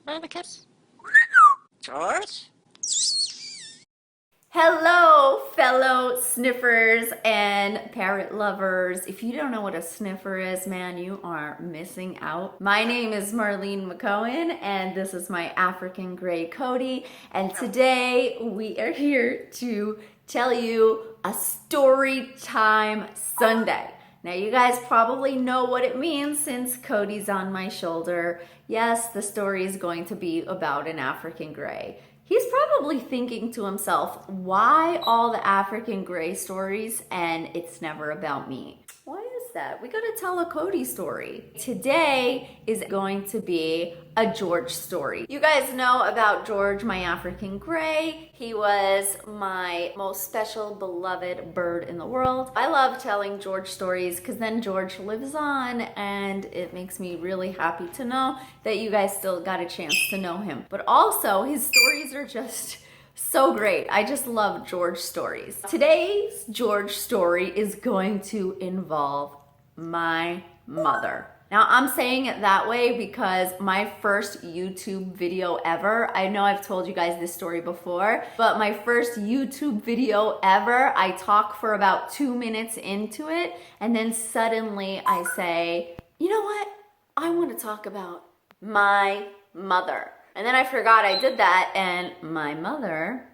By the kiss. George? Hello, fellow sniffers and parrot lovers. If you don't know what a sniffer is, man, you are missing out. My name is Marlene McCohen, and this is my African Gray Cody. And today we are here to tell you a story time Sunday. Now, you guys probably know what it means since Cody's on my shoulder. Yes, the story is going to be about an African Gray. He's probably thinking to himself, why all the African Gray stories and it's never about me? Why is that? We gotta tell a Cody story. Today is going to be a George story. You guys know about George, my African Gray. He was my most special, beloved bird in the world. I love telling George stories because then George lives on, and it makes me really happy to know that you guys still got a chance to know him. But also, his stories are just so great. I just love George stories. Today's George story is going to involve my mother. Now, I'm saying it that way because my first YouTube video ever, I know I've told you guys this story before, but my first YouTube video ever, I talk for about 2 minutes into it, and then suddenly I say, you know what? I want to talk about my mother. And then I forgot I did that, and my mother,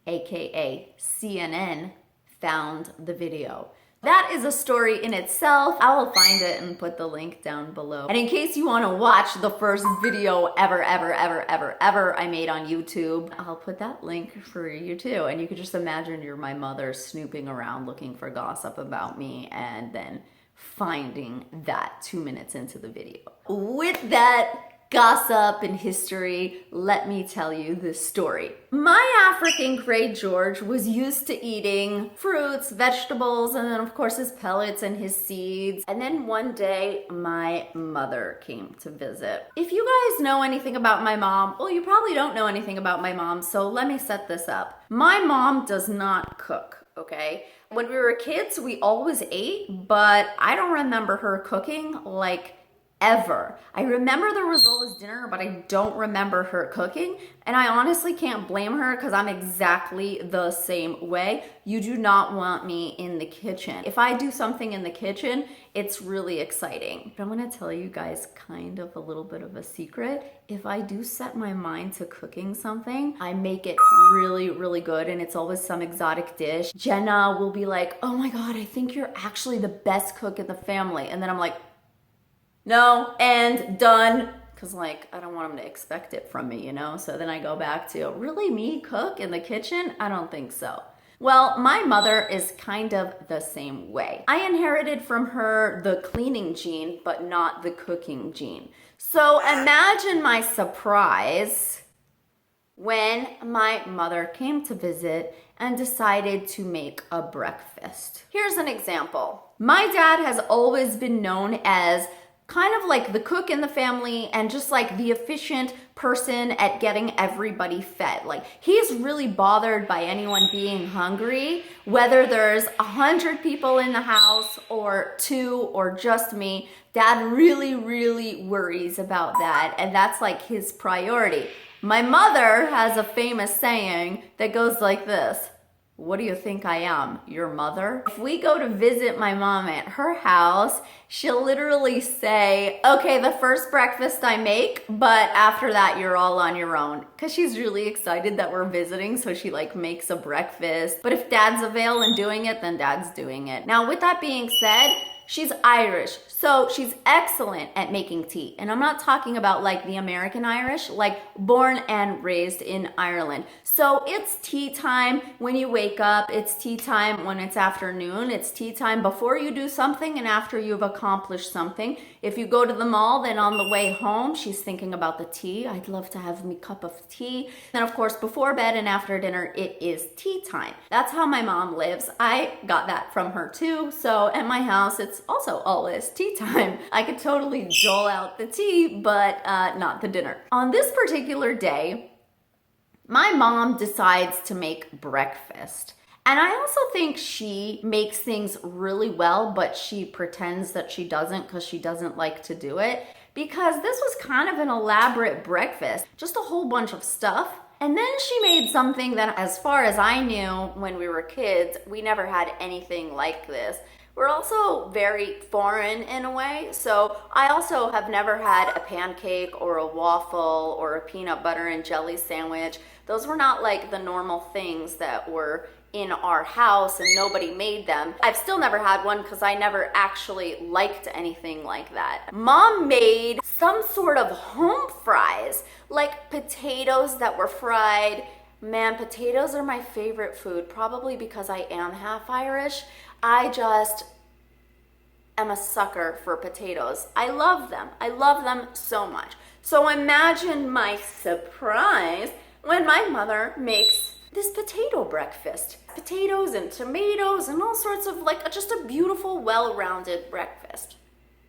aka CNN, found the video. That is a story in itself. I will find it and put the link down below. And in case you want to watch the first video ever I made on YouTube, I'll put that link for you too. And you could just imagine you're my mother snooping around looking for gossip about me and then finding that 2 minutes into the video. With that gossip and history, let me tell you this story. My African Gray George was used to eating fruits, vegetables, and then of course his pellets and his seeds. And then one day my mother came to visit. If you guys know anything about my mom, well, you probably don't know anything about my mom, so let me set this up. My mom does not cook, okay? When we were kids, we always ate, but I don't remember her cooking like ever. I remember there was always dinner, but I don't remember her cooking. And I honestly can't blame her because I'm exactly the same way. You do not want me in the kitchen. If I do something in the kitchen, it's really exciting. But I'm gonna tell you guys kind of a little bit of a secret. If I do set my mind to cooking something, I make it really good, and it's always some exotic dish. Jenna will be like, oh my God, I think you're actually the best cook in the family. And then I'm like, no, and done. Because, like, I don't want them to expect it from me, you know? So then I go back to, really, me cook in the kitchen? I don't think so. Well, my mother is kind of the same way. I inherited from her the cleaning gene, but not the cooking gene. So imagine my surprise when my mother came to visit and decided to make a breakfast. Here's an example. My dad has always been known as kind of like the cook in the family and just like the efficient person at getting everybody fed. Like, he's really bothered by anyone being hungry, whether there's 100 people in the house or 2 or just me. Dad really worries about that, and that's like his priority. My mother has a famous saying that goes like this: what do you think I am, your mother? If we go to visit my mom at her house, she'll literally say, okay, the first breakfast I make, but after that, you're all on your own. Because she's really excited that we're visiting, so she like makes a breakfast. But if dad's available and doing it, then dad's doing it. Now, with that being said, she's Irish, so she's excellent at making tea. And I'm not talking about like the American Irish, like born and raised in Ireland. So it's tea time when you wake up, it's tea time when it's afternoon, it's tea time before you do something and after you've accomplished something. If you go to the mall, then on the way home, she's thinking about the tea. I'd love to have me a cup of tea. Then of course, before bed and after dinner, it is tea time. That's how my mom lives. I got that from her too. So at my house, it's also always tea time. I could totally dole out the tea, but not the dinner. On this particular day, my mom decides to make breakfast. And I also think she makes things really well, but she pretends that she doesn't because she doesn't like to do it. because this was kind of an elaborate breakfast, just a whole bunch of stuff. And then she made something that, as far as I knew when we were kids, we never had anything like this. We're also very foreign in a way. So I also have never had a pancake or a waffle or a peanut butter and jelly sandwich. Those were not like the normal things that were in our house and nobody made them. I've still never had one because I never actually liked anything like that. Mom made some sort of home fries, like potatoes that were fried. Man, potatoes are my favorite food, probably because I am half Irish. I just am a sucker for potatoes. I love them. I love them so much. So imagine my surprise when my mother makes this potato breakfast. Potatoes and tomatoes and all sorts of just a beautiful, well-rounded breakfast.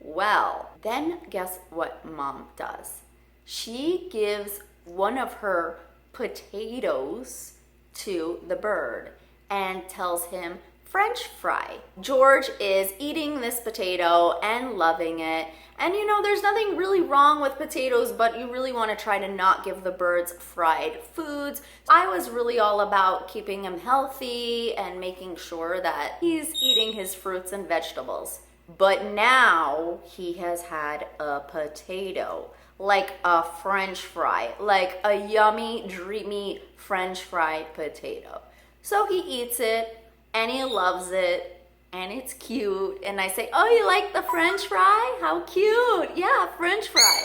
Well, then guess what Mom does? She gives one of her potatoes to the bird and tells him French fry. George is eating this potato and loving it. And there's nothing really wrong with potatoes, but you really want to try to not give the birds fried foods. I was really all about keeping him healthy and making sure that he's eating his fruits and vegetables. But now he has had a potato, like a French fry, like a yummy, dreamy French fried potato. So he eats it and he loves it. And it's cute. And I say, oh, you like the French fry? How cute. Yeah, French fry.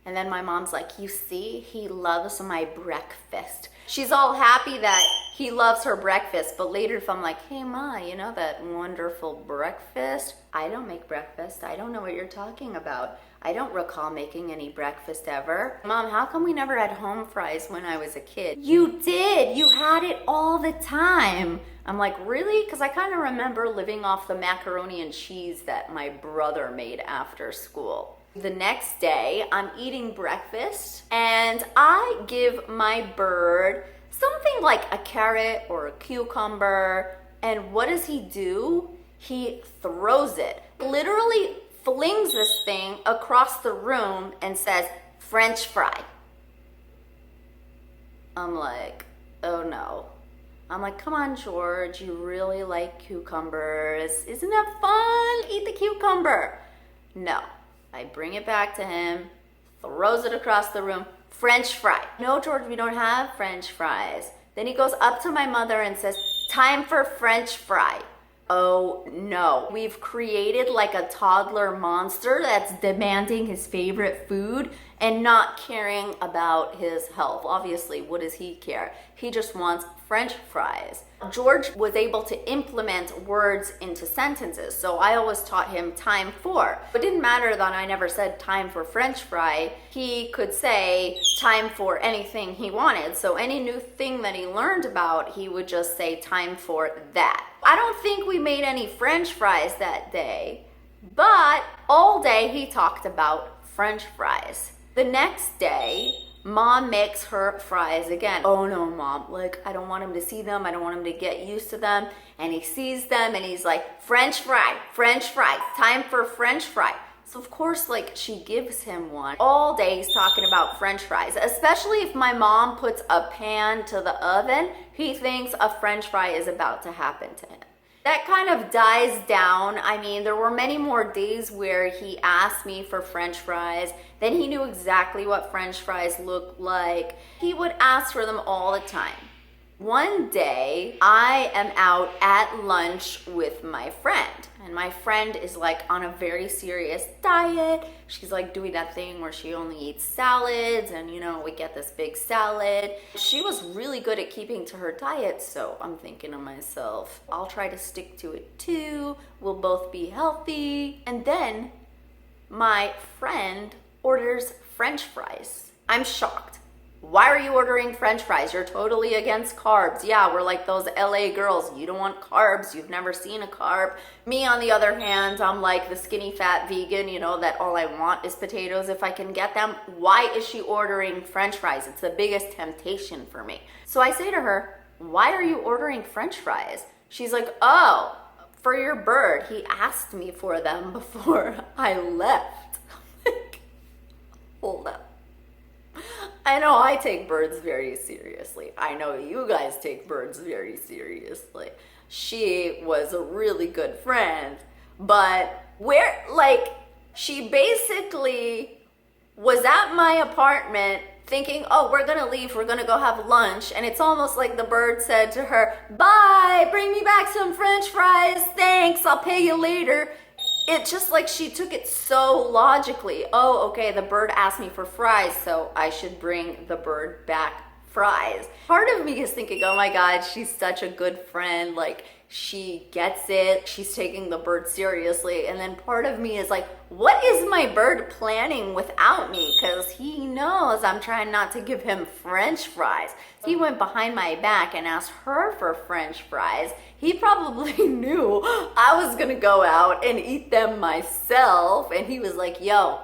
And then my mom's like, you see, he loves my breakfast. She's all happy that he loves her breakfast. But later if I'm like, hey, Ma, you know that wonderful breakfast? I don't make breakfast. I don't know what you're talking about. I don't recall making any breakfast ever. Mom, how come we never had home fries when I was a kid? You did. You had it all the time. I'm like, really? Because I kind of remember living off the macaroni and cheese that my brother made after school. The next day, I'm eating breakfast and I give my bird something like a carrot or a cucumber. And what does he do? He throws it. Literally flings this thing across the room and says, French fry. I'm like, oh no. I'm like, come on, George, you really like cucumbers. Isn't that fun? Eat the cucumber. No, I bring it back to him, throws it across the room, French fry. No, George, we don't have French fries. Then he goes up to my mother and says, time for French fry. Oh no, we've created like a toddler monster that's demanding his favorite food and not caring about his health. Obviously, what does he care? He just wants French fries. George was able to implement words into sentences, so I always taught him time for. It didn't matter that I never said time for French fry. He could say time for anything he wanted. So any new thing that he learned about, he would just say time for that. I don't think we made any French fries that day, but all day he talked about French fries. The next day, Mom makes her fries again. Oh no, Mom, I don't want him to see them. I don't want him to get used to them. And he sees them and he's like, French fry, time for French fry. So of course, she gives him one. All day he's talking about French fries, especially if my mom puts a pan to the oven, he thinks a French fry is about to happen to him. That kind of dies down. I mean, there were many more days where he asked me for French fries. Then he knew exactly what French fries looked like. He would ask for them all the time. One day, I am out at lunch with my friend. And my friend is on a very serious diet. She's doing that thing where she only eats salads and we get this big salad. She was really good at keeping to her diet, so I'm thinking to myself, I'll try to stick to it too. We'll both be healthy. And then my friend orders French fries. I'm shocked. Why are you ordering French fries? You're totally against carbs. Yeah, we're like those LA girls. You don't want carbs. You've never seen a carb. Me, on the other hand, I'm like the skinny fat vegan, that all I want is potatoes if I can get them. Why is she ordering French fries? It's the biggest temptation for me. So I say to her, why are you ordering French fries? She's like, oh, for your bird. He asked me for them before I left. hold up. I know I take birds very seriously. I know you guys take birds very seriously. She was a really good friend, but she basically was at my apartment thinking, oh, we're gonna leave, we're gonna go have lunch. And it's almost like the bird said to her, bye, bring me back some French fries, thanks, I'll pay you later. It's just like she took it so logically. Oh, okay, the bird asked me for fries, so I should bring the bird back fries. Part of me is thinking, oh my God, she's such a good friend. Like, she gets it. She's taking the bird seriously. And then part of me is like, what is my bird planning without me? Because he knows I'm trying not to give him French fries. He went behind my back and asked her for French fries. He probably knew I was gonna go out and eat them myself. And he was like, yo,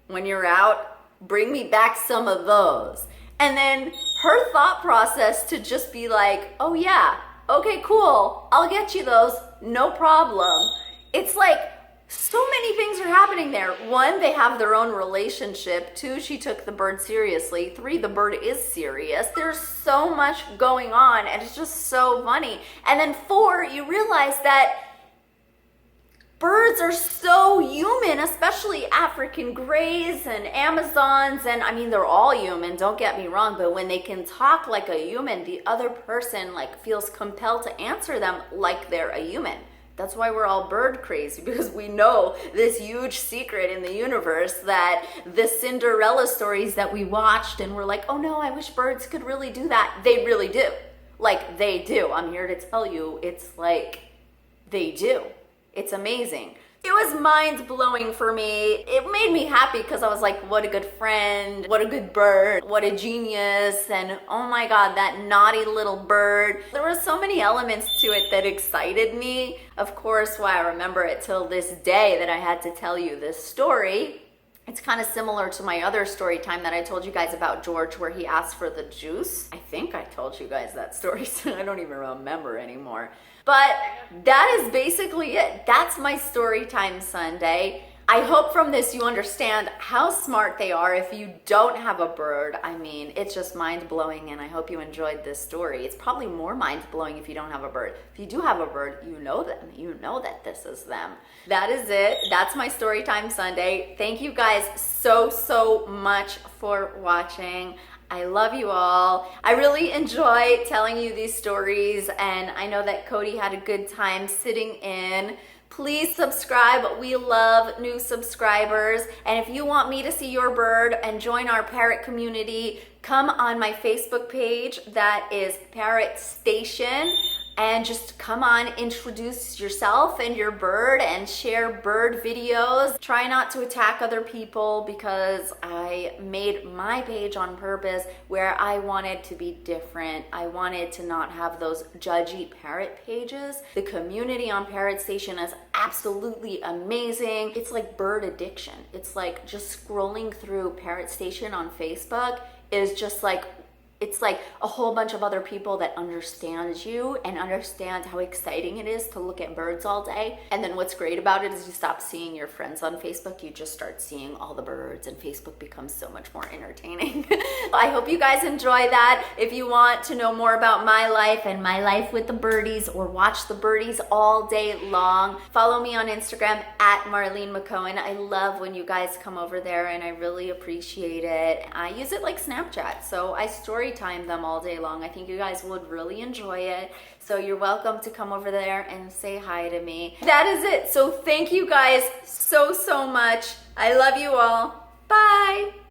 when you're out, bring me back some of those. And then her thought process to just be like, oh yeah, okay, cool, I'll get you those, no problem. It's like so many things are happening there. One, they have their own relationship. Two, she took the bird seriously. Three, the bird is serious. There's so much going on and it's just so funny. And then four, you realize that birds are so human, especially African greys and Amazons. And I mean, they're all human, don't get me wrong, but when they can talk like a human, the other person feels compelled to answer them like they're a human. That's why we're all bird crazy, because we know this huge secret in the universe that the Cinderella stories that we watched and we're like, oh no, I wish birds could really do that. They really do. Like, they do. I'm here to tell you, it's like they do. It's amazing. It was mind-blowing for me. It made me happy because I was like, what a good friend, what a good bird, what a genius, and oh my God, that naughty little bird. There were so many elements to it that excited me. Of course, why I remember it till this day that I had to tell you this story. It's kind of similar to my other story time that I told you guys about George, where he asked for the juice. I think I told you guys that story, so I don't even remember anymore. But that is basically it. That's my story time Sunday. I hope from this you understand how smart they are if you don't have a bird. I mean, it's just mind-blowing, and I hope you enjoyed this story. It's probably more mind-blowing if you don't have a bird. If you do have a bird, you know them. You know that this is them. That is it. That's my story time Sunday. Thank you guys so much for watching. I love you all. I really enjoy telling you these stories, and I know that Cody had a good time sitting in. Please subscribe. We love new subscribers. And if you want me to see your bird and join our parrot community, come on my Facebook page. That is Parrot Station. And just come on, introduce yourself and your bird and share bird videos. Try not to attack other people, because I made my page on purpose where I wanted to be different. I wanted to not have those judgy parrot pages. The community on Parrot Station is absolutely amazing. It's like bird addiction. It's like just scrolling through Parrot Station on Facebook is just like, it's like a whole bunch of other people that understand you and understand how exciting it is to look at birds all day. And then what's great about it is you stop seeing your friends on Facebook. You just start seeing all the birds, and Facebook becomes so much more entertaining. I hope you guys enjoy that. If you want to know more about my life and my life with the birdies, or watch the birdies all day long, follow me on Instagram at Marlene McCohen. I love when you guys come over there, and I really appreciate it. I use it like Snapchat, so I story time them all day long. I think you guys would really enjoy it. So you're welcome to come over there and say hi to me. That is it. So thank you guys so much. I love you all. Bye.